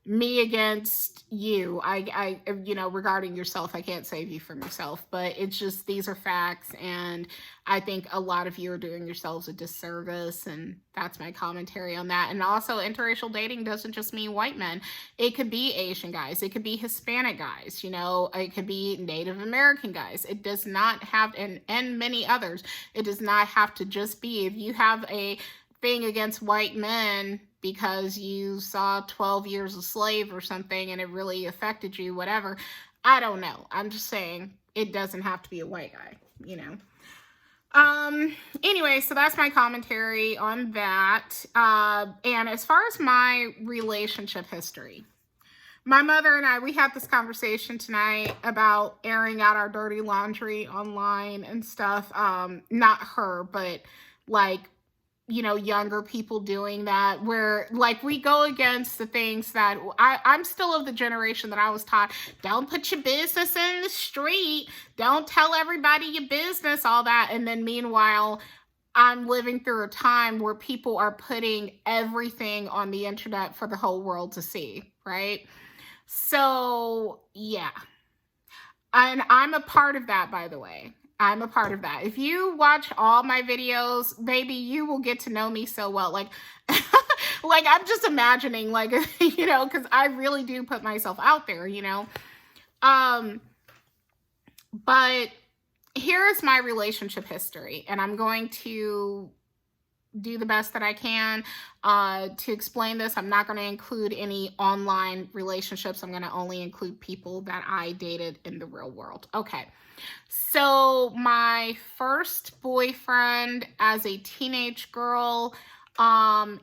me against you. I regarding yourself, I can't save you from yourself, but it's just, these are facts. And I think a lot of you are doing yourselves a disservice, and that's my commentary on that. And also, interracial dating doesn't just mean white men. It could be Asian guys. It could be Hispanic guys, it could be Native American guys. It does not have, and many others. It does not have to just be, if you have a thing against white men because you saw 12 Years a Slave or something and it really affected you, whatever. I don't know. I'm just saying it doesn't have to be a white guy, Anyway, so that's my commentary on that. And as far as my relationship history, my mother and I, we had this conversation tonight about airing out our dirty laundry online and stuff. Not her, but like, younger people doing that, where like we go against the things that I'm still of the generation that I was taught, don't put your business in the street, don't tell everybody your business, all that. And then meanwhile, I'm living through a time where people are putting everything on the internet for the whole world to see, right? So yeah. And I'm a part of that, by the way. I'm a part of that. If you watch all my videos, baby, you will get to know me so well. Like, like I'm just imagining, like, because I really do put myself out there, But here is my relationship history, and I'm going to do the best that I can to explain this. I'm not going to include any online relationships. I'm going to only include people that I dated in the real world. Okay. So my first boyfriend as a teenage girl,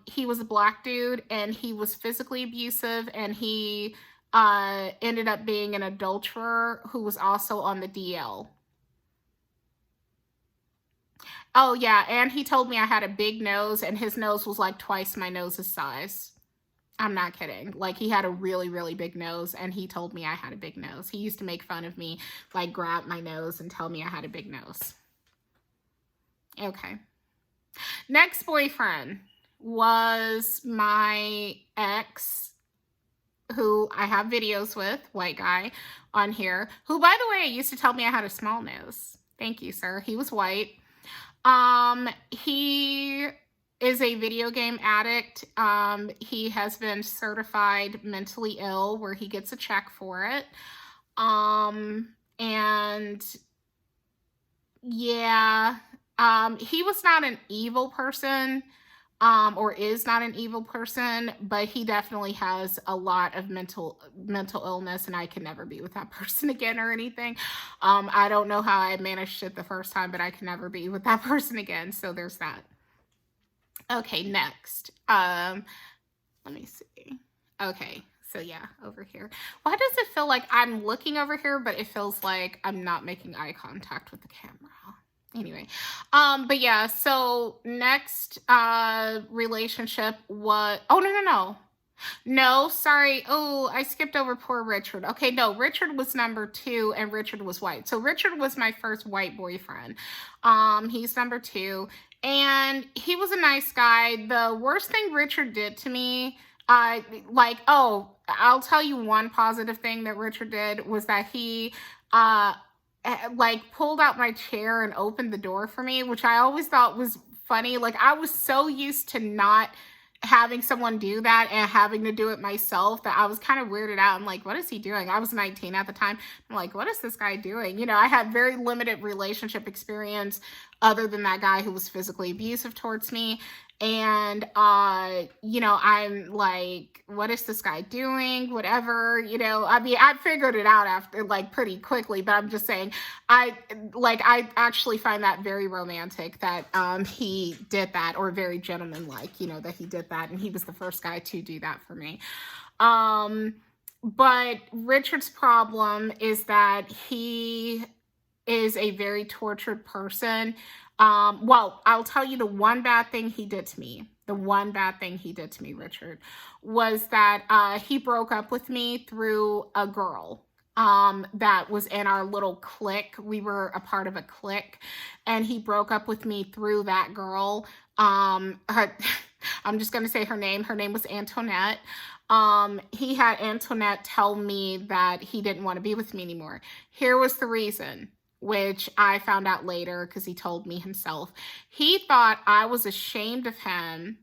he was a Black dude, and he was physically abusive, and he ended up being an adulterer who was also on the DL. Oh yeah, and he told me I had a big nose, and his nose was like twice my nose's size. I'm not kidding. Like, he had a really, really big nose, and he told me I had a big nose. He used to make fun of me, like grab my nose and tell me I had a big nose. Okay. Next boyfriend was my ex, who I have videos with, white guy on here, who, by the way, used to tell me I had a small nose. Thank you, sir. He was white. He is a video game addict. He has been certified mentally ill, where he gets a check for it. And yeah, he was not an evil person, or is not an evil person, but he definitely has a lot of mental illness, and I can never be with that person again or anything. I don't know how I managed it the first time, but I can never be with that person again. So there's that. Okay, next. Let me see. Okay, so yeah, over here. Why does it feel like I'm looking over here, but it feels like I'm not making eye contact with the camera? Anyway, but yeah, so next relationship was, oh, no, sorry. Oh, I skipped over poor Richard. Okay, no, Richard was number 2, and Richard was white. So Richard was my first white boyfriend. He's number 2, and he was a nice guy. The worst thing Richard did to me, I'll tell you one positive thing that Richard did was that he, pulled out my chair and opened the door for me, which I always thought was funny. Like, I was so used to not having someone do that and having to do it myself that I was kind of weirded out. I'm like, what is he doing? I was 19 at the time. I'm like, what is this guy doing? You know, I had very limited relationship experience other than that guy who was physically abusive towards me. And, I'm like, what is this guy doing? Whatever, I mean, I figured it out after, like, pretty quickly, but I'm just saying, I actually find that very romantic that, he did that, or very gentlemanlike, that he did that. And he was the first guy to do that for me. But Richard's problem is that he is a very tortured person. Well, I'll tell you the one bad thing he did to me. The one bad thing he did to me, Richard, was that he broke up with me through a girl that was in our little clique. We were a part of a clique, and he broke up with me through that girl. I'm just going to say her name. Her name was Antoinette. He had Antoinette tell me that he didn't want to be with me anymore. Here was the reason, which I found out later because he told me himself. He thought I was ashamed of him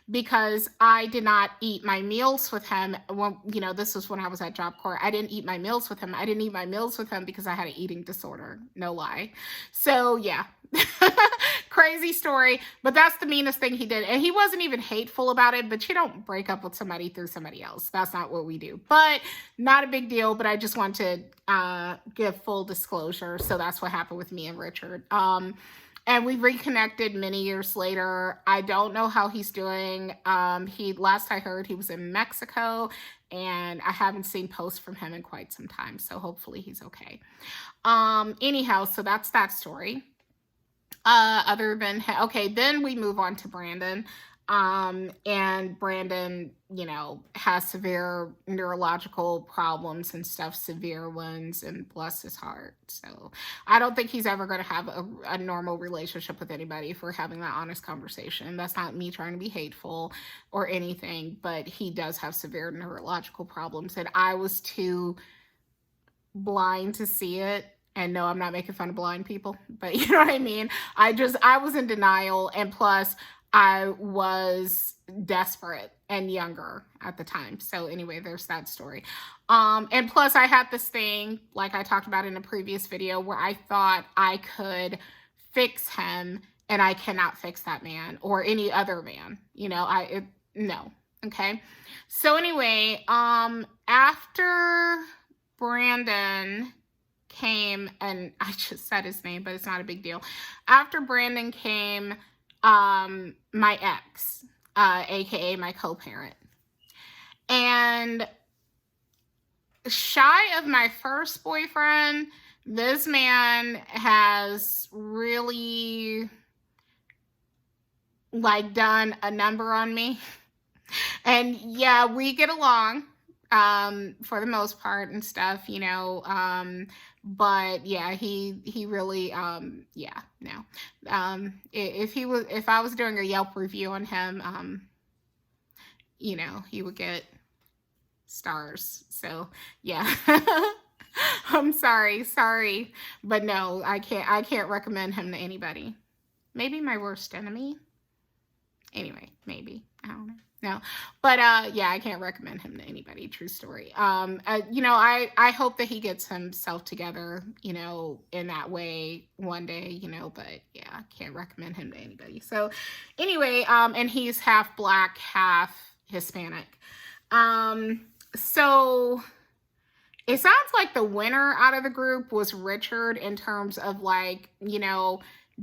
because I did not eat my meals with him. Well, this was when I was at Job Corps. I didn't eat my meals with him. I didn't eat my meals with him because I had an eating disorder. No lie. So yeah, crazy story, but that's the meanest thing he did. And he wasn't even hateful about it, but you don't break up with somebody through somebody else. That's not what we do, but not a big deal. But I just want to give full disclosure. So that's what happened with me and Richard. And we reconnected many years later. I don't know how he's doing. Last I heard, he was in Mexico, and I haven't seen posts from him in quite some time. So hopefully he's okay. Anyhow, so that's that story. Then we move on to Brandon. And Brandon, has severe neurological problems and stuff, severe ones, and bless his heart. So I don't think he's ever going to have a normal relationship with anybody if we're having that honest conversation. That's not me trying to be hateful or anything, but he does have severe neurological problems, and I was too blind to see it. And no, I'm not making fun of blind people, but you know what I mean? I was in denial, and plus I was desperate and younger at the time. So anyway, there's that story. And plus I had this thing, like I talked about in a previous video, where I thought I could fix him, and I cannot fix that man or any other man. No. Okay. So anyway, after Brandon came, and I just said his name, but it's not a big deal. After Brandon came, my ex, aka my co-parent. And shy of my first boyfriend, this man has really done a number on me. And yeah, we get along for the most part and stuff, but yeah, he really yeah, no. If I was doing a Yelp review on him, he would get stars. So yeah. I'm sorry, but no, I can't recommend him to anybody. Maybe my worst enemy. Anyway, maybe. I don't know. No. But yeah, I can't recommend him to anybody. True story. I hope that he gets himself together, in that way one day, but yeah, I can't recommend him to anybody. So anyway, and he's half black, half Hispanic. So it sounds like the winner out of the group was Richard in terms of like,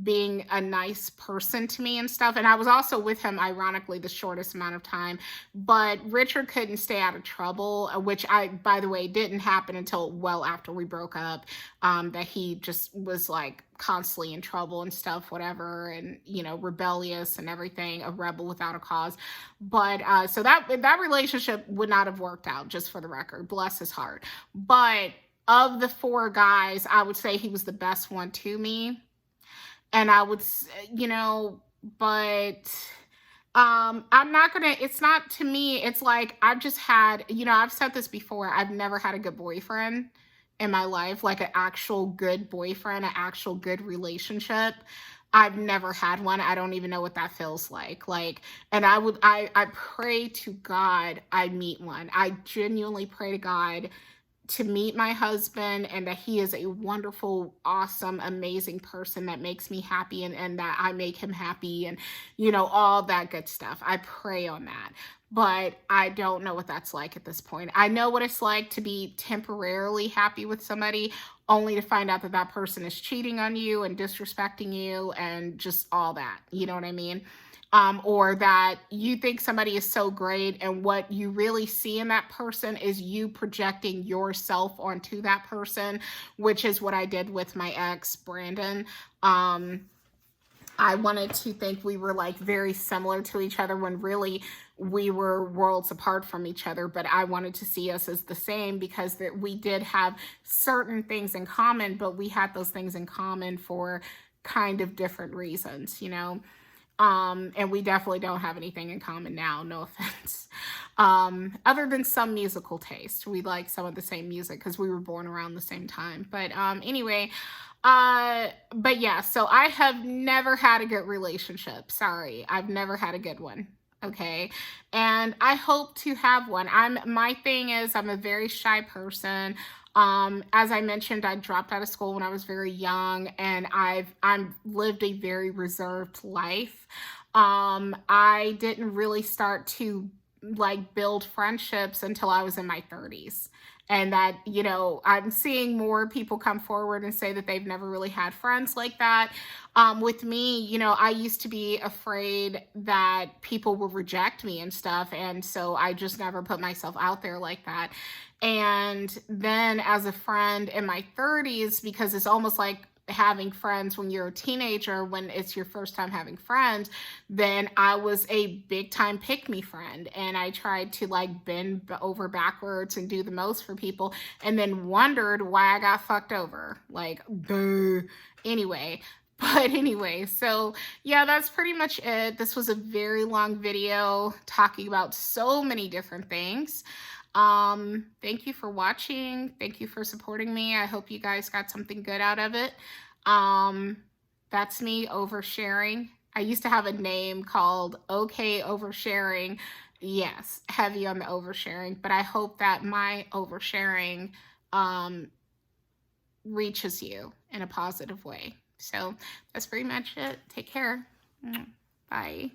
being a nice person to me and stuff. And I was also with him, ironically, the shortest amount of time. But Richard couldn't stay out of trouble, which by the way, didn't happen until well after we broke up. That he just was like constantly in trouble and stuff, whatever, and rebellious and everything, a rebel without a cause. But so that relationship would not have worked out, just for the record. Bless his heart. But of the four guys, I would say he was the best one to me. And I would, but I'm not gonna, it's not, to me, it's like I've just had, I've said this before, I've never had a good boyfriend in my life, like an actual good boyfriend, an actual good relationship. I've never had one. I don't even know what that feels like. And I pray to God I meet one. I genuinely pray to God to meet my husband, and that he is a wonderful, awesome, amazing person that makes me happy, and that I make him happy, and all that good stuff. I pray on that. But I don't know what that's like at this point. I know what it's like to be temporarily happy with somebody, only to find out that that person is cheating on you and disrespecting you and just all that. You know what I mean? Or that you think somebody is so great, and what you really see in that person is you projecting yourself onto that person, which is what I did with my ex, Brandon. I wanted to think we were like very similar to each other, when really we were worlds apart from each other. But I wanted to see us as the same, because we did have certain things in common, but we had those things in common for kind of different reasons, and we definitely don't have anything in common now, no offense. Other than some musical taste. We like some of the same music because we were born around the same time. But anyway, but yeah, so I have never had a good relationship. Sorry, I've never had a good one. Okay. And I hope to have one. My thing is, I'm a very shy person. As I mentioned, I dropped out of school when I was very young, and I've lived a very reserved life. I didn't really start to like build friendships until I was in my 30s. And that, I'm seeing more people come forward and say that they've never really had friends like that. With me, I used to be afraid that people would reject me and stuff. And so I just never put myself out there like that. And then as a friend in my 30s, because it's almost like having friends when you're a teenager, when it's your first time having friends, then I was a big time pick me friend, and I tried to like bend over backwards and do the most for people, and then wondered why I got fucked over. Like, boo. Anyway. But anyway, so yeah, that's pretty much it. This was a very long video talking about so many different things. Thank you for watching. Thank you for supporting me. I hope you guys got something good out of it. That's me oversharing. I used to have a name called Okay Oversharing. Yes, heavy on the oversharing, but I hope that my oversharing reaches you in a positive way. So that's pretty much it. Take care. Bye.